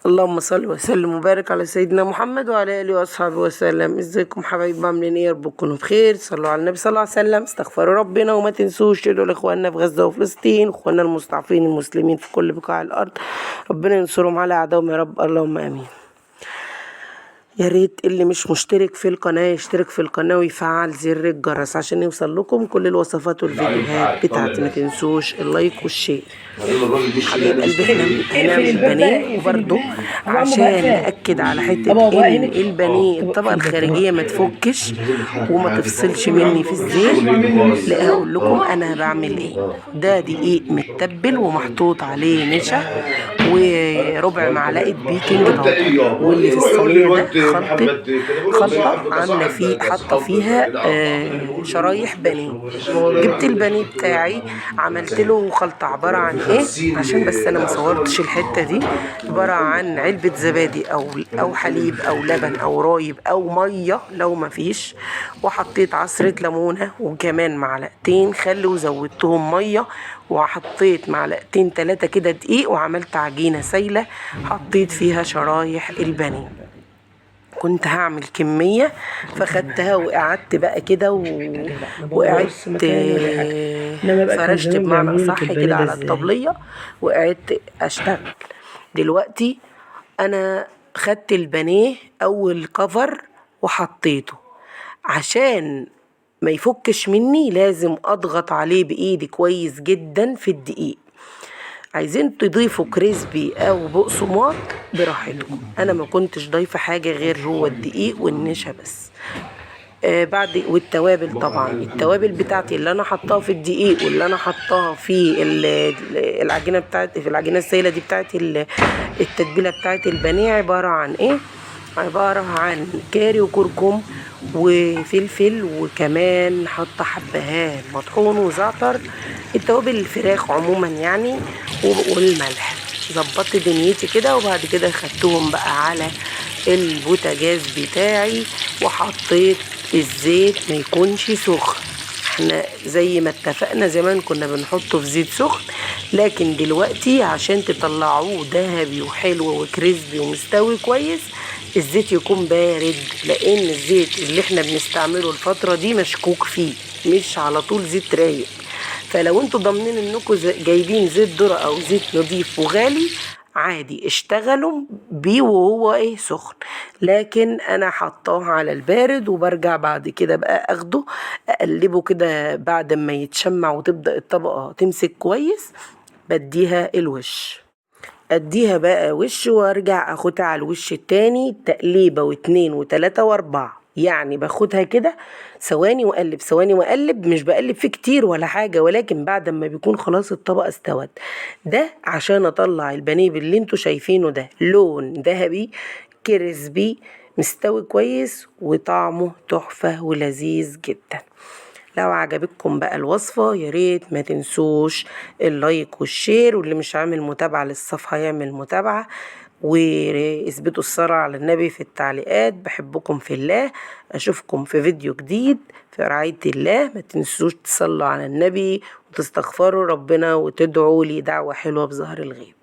اللهم صل وسلم وبارك على سيدنا محمد وعلى اله واصحابه وسلم. ازيكم حبايبي، عاملين ايه؟ يا رب تكونوا بخير. صلوا على النبي صلى الله عليه وسلم. استغفروا ربنا وما تنسوش تدعوا لاخواننا في غزه وفلسطين، اخواننا المستضعفين المسلمين في كل بقاع الارض، ربنا ينصرهم على اعدائهم يا رب، اللهم امين. يا ريت اللي مش مشترك في القناة يشترك في القناة ويفعل زر الجرس عشان يوصل لكم كل الوصفات والفيديوهات بتاعتي. ما تنسوش اللايك والشير. حبيب قلبي، احنا هنعمل بانيه، وبرده عشان نأكد على حتة ان البانيه الطبقة الخارجية ما تفكش وما تفصلش مني في الزيت. لا، هقول لكم انا بعمل ايه. ده دقيق متبل ومحطوط عليه نشا وربع معلقة بيكنج باودر، واللي في الصينية ده خلطة عاملة حاطة فيها شرايح بانيه. جبت البانيه بتاعي عملت له خلطة عبارة عن ايه، عشان بس انا ما صورتش الحتة دي. عبارة عن علبة زبادي او حليب او لبن او رايب او مية لو ما فيش، وحطيت عصرة ليمونة وكمان معلقتين خل وزودتهم مية، وحطيت معلقتين 3 كده دقيق، وعملت عجينة سايلة حطيت فيها شرايح البانيه. كنت هعمل كمية فخدتها وقعدت بقى كده وقعدت فرشت بمعنى صح كده على الطبلية وقعدت اشتغل. دلوقتي انا خدت البانيه اول كفر وحطيته، عشان ما يفكش مني لازم اضغط عليه بايدي كويس جدا في الدقيق. عايزين تضيفوا كريسبي او بقسماط براحتكم، انا ما كنتش ضايفه حاجه غير هو الدقيق والنشا بس. بعد والتوابل، طبعا التوابل بتاعتي اللي انا حطاها في الدقيق واللي انا حطاها في العجينه بتاعتي، في العجينه السائله دي بتاعتي، التتبيله بتاعت البانيه عباره عن ايه؟ عباره عن كاري وكركم وفلفل، وكمان حاطه حبهان مطحون وزعتر، التوابل الفراخ عموما يعني، والملح. ظبطت دنيتي كده، وبعد كده خدتهم بقى على البوتاجاز بتاعي وحطيت الزيت ما يكونش سخن. احنا زي ما اتفقنا زمان كنا بنحطه في زيت سخن، لكن دلوقتي عشان تطلعوه ذهبي وحلو وكريسبي ومستوي كويس الزيت يكون بارد، لان الزيت اللي احنا بنستعمله الفترة دي مشكوك فيه، مش على طول زيت رايق. فلو انتوا ضامنين انكم جايبين زيت ذرة او زيت نضيف وغالي، عادي اشتغلوا بيه وهو سخن، لكن انا حطاه على البارد، وبرجع بعد كده بقى اخده اقلبه كده بعد ما يتشمع وتبدأ الطبقة تمسك كويس، بديها الوش، اديها بقى وش وارجع اخدها على الوش التاني تقليبة واتنين وتلاتة واربعة. يعني باخدها كده ثواني واقلب ثواني واقلب، مش بقلب فيه كتير ولا حاجة، ولكن بعد ما بيكون خلاص الطبقة استوت. ده عشان اطلع البانيه اللي انتوا شايفينه ده لون ذهبي كريسبي مستوي كويس وطعمه تحفة ولذيذ جدا. لو عجبتكم بقى الوصفة ياريت ما تنسوش اللايك والشير، واللي مش عامل متابعة للصفحة يعمل متابعة، واثبتوا الصلاة على النبي في التعليقات. بحبكم في الله، اشوفكم في فيديو جديد في رعاية الله. ما تنسوش تصلوا على النبي وتستغفروا ربنا وتدعوا لي دعوة حلوة بظهر الغيب.